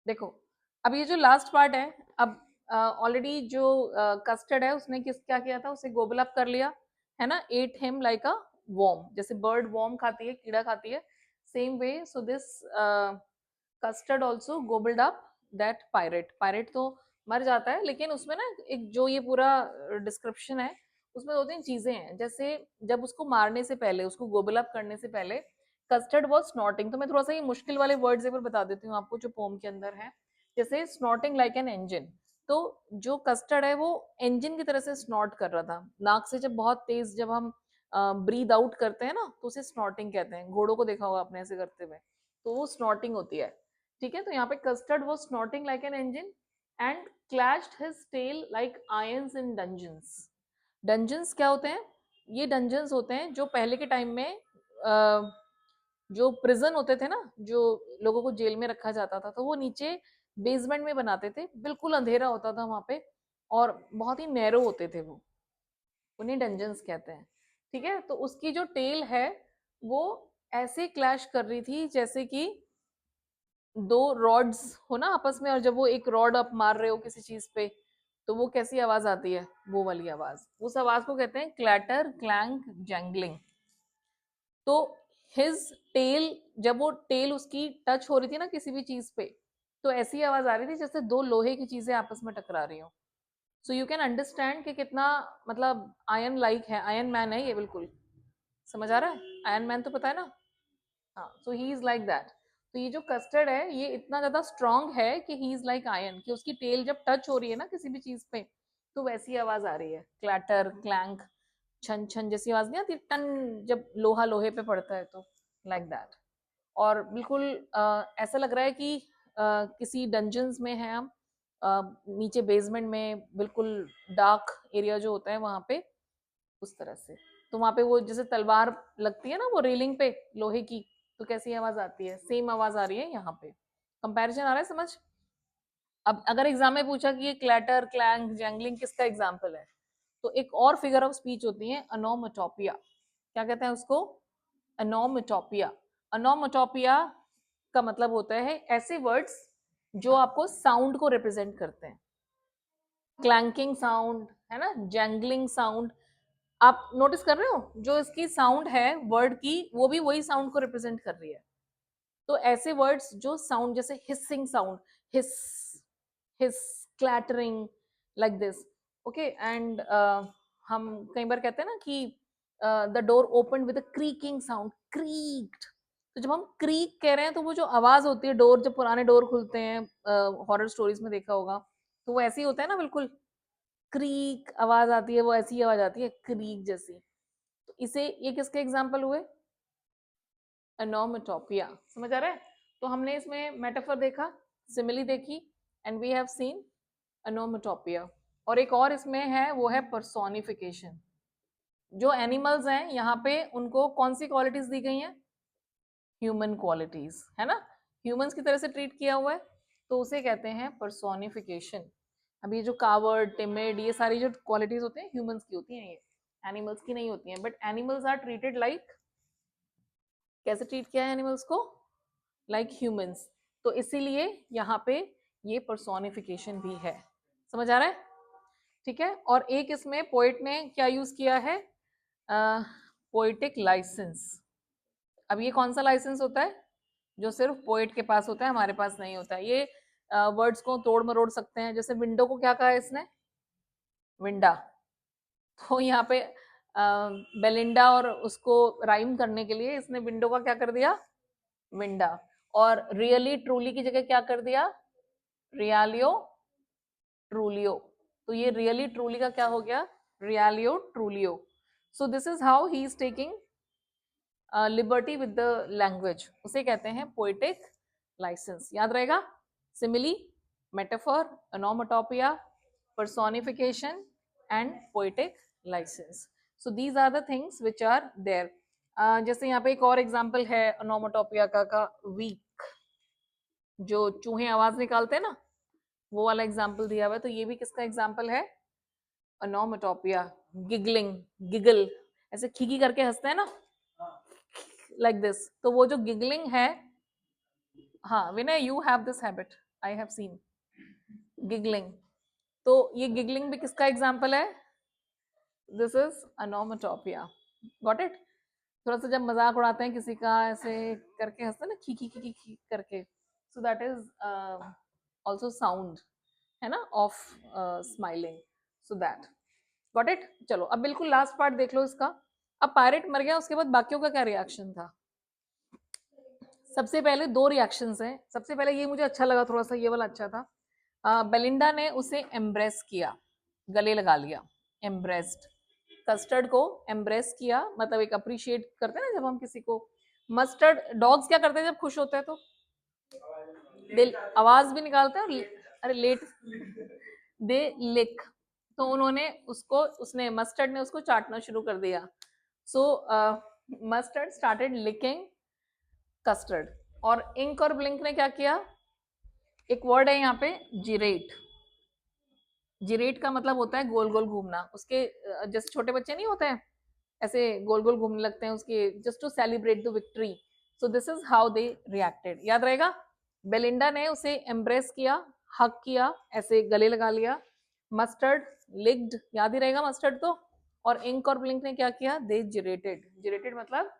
देखो, अब ये जो लास्ट पार्ट है, अब ऑलरेडी जो कस्टर्ड है उसने क्या किया था, उसे गोबल अप कर लिया, है ना, ate him like a worm, जैसे बर्ड वॉर्म खाती है, कीड़ा खाती है, same way so this custard also gobbled up that pirate. Pirate तो मर जाता है, लेकिन उसमें ना एक जो ये पूरा डिस्क्रिप्शन है उसमें दो तीन चीजें हैं, जैसे जब उसको मारने से पहले, उसको गोबल अप करने से पहले कस्टर्ड वॉज स्नॉटिंग। तो मैं थोड़ा सा ये मुश्किल वाले वर्ड्स एक बार बता देती हूँ आपको जो पोम के अंदर है। जैसे स्नॉटिंग लाइक एन इंजन, तो जो कस्टर्ड है वो इंजन की तरह से स्नॉट कर रहा था, नाक से जब बहुत तेज जब हम ब्रीद आउट करते हैं ना तो उसे स्नॉटिंग कहते हैं। घोड़ों को देखा होगा आपने ऐसे करते हुए, तो वो स्नॉटिंग होती है। ठीक है, तो यहाँ पे कस्टर्ड वो snorting like an engine and clashed his tail like irons in dungeons. Dungeons क्या होते हैं? ये डंजन्स होते हैं जो पहले के टाइम में जो प्रिजन होते थे ना, जो लोगों को जेल में रखा जाता था, तो वो नीचे बेसमेंट में बनाते थे, बिल्कुल अंधेरा होता था वहां पे, और बहुत ही नैरो होते थे वो, उन्हें डंजन्स कहते हैं। ठीक है, तो उसकी जो टेल है वो ऐसे क्लैश कर रही थी जैसे कि दो रॉड्स हो ना आपस में, और जब वो एक रॉड आप मार रहे हो किसी चीज पे तो वो कैसी आवाज आती है, वो वाली आवाज, उस आवाज को कहते हैं क्लैटर क्लैंक जैंगलिंग। तो हिज टेल, जब वो टेल उसकी टच हो रही थी ना किसी भी चीज पे, तो ऐसी आवाज आ रही थी जैसे दो लोहे की चीजें आपस में टकरा रही हो। सो यू कैन अंडरस्टैंड कि कितना मतलब आयन लाइक है, आयन मैन है ये बिल्कुल। समझ आ रहा है? आयन मैन तो पता है ना? हाँ, सो ही इज लाइक दैट। तो ये जो कस्टर्ड है ये इतना ज्यादा स्ट्रांग है कि ही इज लाइक आयन, कि उसकी टेल जब टच हो रही है ना किसी भी चीज पे तो वैसी आवाज आ रही है, क्लैटर क्लैंक, छन छन जैसी आवाज नहीं आती टन, जब लोहा लोहे पे पड़ता है तो, लाइक दैट। और बिल्कुल ऐसा लग रहा है कि किसी डंजन्स में है हम, नीचे बेसमेंट में, बिल्कुल डार्क एरिया जो होता है वहां पे, उस तरह से। तो वहां पे वो जैसे तलवार लगती है ना वो रेलिंग पे लोहे की, तो कैसी आवाज आती है, सेम आवाज आ रही है यहाँ पे। कंपैरिजन आ रहा है समझ? अब अगर एग्जाम में पूछा कि ये क्लैटर क्लैंग जैंगलिंग किसका एग्जाम्पल है, तो एक और फिगर ऑफ स्पीच होती है अनोमटोपिया। क्या कहते हैं उसको? अनोमटोपिया। अनोमटोपिया का मतलब होता है ऐसे वर्ड्स जो आपको साउंड को रिप्रेजेंट करते हैं। क्लैंकिंग साउंड है ना, जैंगलिंग साउंड, आप नोटिस कर रहे हो जो इसकी साउंड है वर्ड की, वो भी वही साउंड को रिप्रेजेंट कर रही है। तो ऐसे वर्ड्स जो साउंड, जैसे hissing sound, hiss hiss, clattering, like this. Okay, and हम कई बार कहते हैं ना कि the door open with a creaking sound, creaked. तो जब हम क्रीक कह रहे हैं तो वो जो आवाज होती है, डोर जब पुराने डोर खुलते हैं, हॉरर स्टोरीज में देखा होगा, तो वो ऐसे ही होता है ना, बिल्कुल क्रीक आवाज आती है, वो ऐसी आवाज आती है क्रीक जैसी। तो इसे, ये किसके एग्जाम्पल हुए? अनोमटोपिया। समझ आ रहा है? तो हमने इसमें मेटाफर देखा, सिमिली देखी, एंड वी हैव सीन अनोमटोपिया। और एक और इसमें है, वो है पर्सोनिफिकेशन। जो एनिमल्स हैं यहाँ पे उनको कौन सी क्वालिटीज दी गई हैं? ह्यूमन क्वालिटीज, है ना, ह्यूमंस की तरह से ट्रीट किया हुआ है, तो उसे कहते हैं पर्सोनिफिकेशन। अभी जो कावर्ड, टिमिड, ये सारी जो क्वालिटीज होती हैं ह्यूमंस की होती हैं, ये एनिमल्स की नहीं होती हैं। But animals are treated like, कैसे ट्रीट किया है एनिमल्स को? Like humans. तो इसीलिए यहाँ पे ये पर्सोनिफिकेशन भी है। समझ आ रहा है? ठीक है, और एक इसमें पोइट ने क्या यूज किया है? Poetic licence. अब ये कौन सा लाइसेंस होता है? जो सिर्फ पोइट के पास होता है, हमारे पास नहीं होता है। ये वर्ड्स को तोड़ मरोड़ सकते हैं। जैसे विंडो को क्या कहा है इसने? विंडा। तो यहाँ पे बेलिंडा, और उसको राइम करने के लिए इसने विंडो का क्या कर दिया? विंडा। और रियली ट्रूली की जगह क्या कर दिया? रियालियो ट्रूलियो। तो ये रियली ट्रूली का क्या हो गया? Realio trulio. So this is how he is taking liberty with the language, उसे कहते हैं पोएटिक लाइसेंस। याद रहेगा? Simile, metaphor, onomatopoeia, personification and poetic license. So these are the things which are there. जैसे यहाँ पे एक और एग्जाम्पल है अनोमटोपिया का वीक, जो चूहे आवाज निकालते हैं ना, वो वाला एग्जाम्पल दिया हुआ है। तो ये भी किसका एग्जाम्पल है? अनोमटोपिया। गिगलिंग, गिगल, ऐसे खीखी करके हंसते हैं ना, लाइक दिस। तो वो जो गिगलिंग है, हाँ Vinay, you have this habit, I have seen giggling. तो ये गिगलिंग भी किसका एग्जाम्पल है? This is onomatopoeia. Got it? थोड़ा सा जब मजाक उड़ाते हैं किसी का, ऐसे करके हंसते हैं ना, खी खी खी खी खी करके, so that is also sound, है ना, of smiling. So that, got it? चलो अब बिल्कुल लास्ट पार्ट देख लो इसका। अब पायरेट मर गया, उसके बाद बाकियों का क्या रिएक्शन था? सबसे पहले दो रिएक्शंस हैं। सबसे पहले ये मुझे अच्छा लगा थोड़ा सा, ये वाला अच्छा था। बेलिंडा ने उसे एम्ब्रेस किया, गले लगा लिया, एम्ब्रेस्ड। कस्टर्ड को एम्ब्रेस किया, मतलब एक अप्रिशिएट करते हैं ना जब हम किसी को। मस्टर्ड, डॉग्स क्या करते हैं जब खुश होते हैं तो दिल आवाज भी निकालते हैं, और अरे लेट दे लिक। तो उन्होंने उसको, उसने मस्टर्ड ने उसको चाटना शुरू कर दिया। सो मस्टर्ड स्टार्टेड लिकिंग कस्टर्ड। और इंक और ब्लिंक ने क्या किया? एक वर्ड है यहाँ पे, जिरेट। जिरेट का मतलब होता है गोल गोल घूमना। उसके जैसे छोटे बच्चे नहीं होते हैं ऐसे गोल गोल घूमने लगते हैं उसके, just to celebrate the victory. So this is how they reacted. याद रहेगा? बेलिंडा ने उसे एम्ब्रेस किया, हक किया, ऐसे गले लगा लिया। मस्टर्ड लिग्ड, याद ही रहेगा मस्टर्ड तो। और इंक और ब्लिंक ने क्या किया? दे जिरेटेड। जिरेटेड मतलब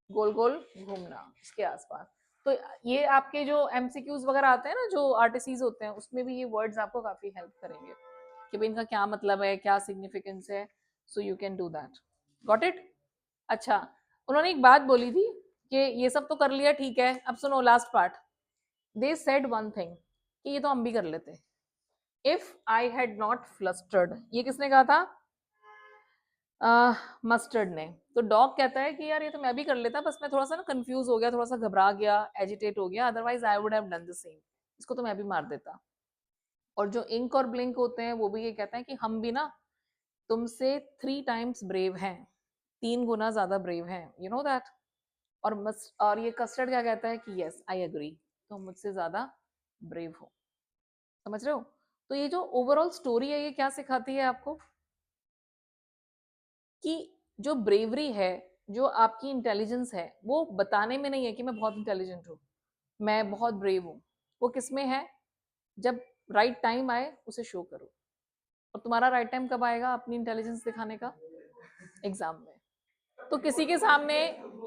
गोल गोल घूमना उसके आसपास। तो ये आपके जो एमसीक्यूज वगैरह आते हैं ना, जो आरटीसीज होते हैं, उसमें भी ये वर्ड्स आपको काफी हेल्प करेंगे कि भाई इनका क्या मतलब है, क्या सिग्निफिकेंस है। So you can do that. Got it? अच्छा, उन्होंने एक बात बोली थी कि ये सब तो कर लिया, ठीक है, अब सुनो last part. They said one thing, कि ये तो हम भी कर लेते। If I had not flustered, ये किसने कहा था? मस्टर्ड ने। तो डॉग कहता है कि यार ये तो मैं भी कर लेता, बस मैं थोड़ा सा ना कंफ्यूज हो गया, थोड़ा सा घबरा गया, एजिटेट हो गया, otherwise I would have done the same. इसको तो मैं भी मार देता। और जो इंक और ब्लिंक होते हैं वो भी ये कहते हैं कि हम भी ना तुमसे 3 times ब्रेव हैं, 3 गुना ज्यादा ब्रेव हैं, यू नो दैट। और ये कस्टर्ड क्या कहता है कि यस आई एग्री, तुम मुझसे ज्यादा ब्रेव हो। समझ रहे हो? तो ये जो ओवरऑल स्टोरी है, ये क्या सिखाती है आपको? कि जो ब्रेवरी है, जो आपकी इंटेलिजेंस है, वो बताने में नहीं है कि मैं बहुत इंटेलिजेंट हूँ, मैं बहुत ब्रेव हूँ। वो किस में है? जब राइट टाइम आए उसे शो करो। और तुम्हारा राइट टाइम कब आएगा अपनी इंटेलिजेंस दिखाने का? एग्जाम में। तो किसी के सामने,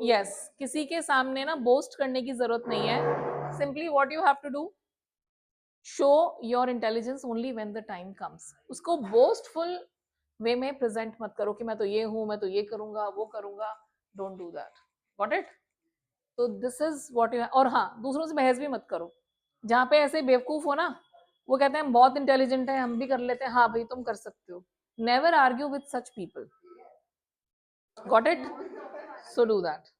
यस, किसी के सामने ना बोस्ट करने की जरूरत नहीं है। Simply what you have to do, show your intelligence only when the time comes. उसको बोस्टफुल वे में प्रेजेंट मत करो कि मैं तो ये हूं, मैं तो ये करूंगा, वो करूंगा। Don't do that. Got it? तो दिस इज व्हाट यू। और हाँ, दूसरों से बहस भी मत करो। जहां पे ऐसे बेवकूफ हो ना, वो कहते हैं हम बहुत इंटेलिजेंट है, हम भी कर लेते हैं, हाँ भाई तुम कर सकते हो। Never argue with such people. Got it? So do that.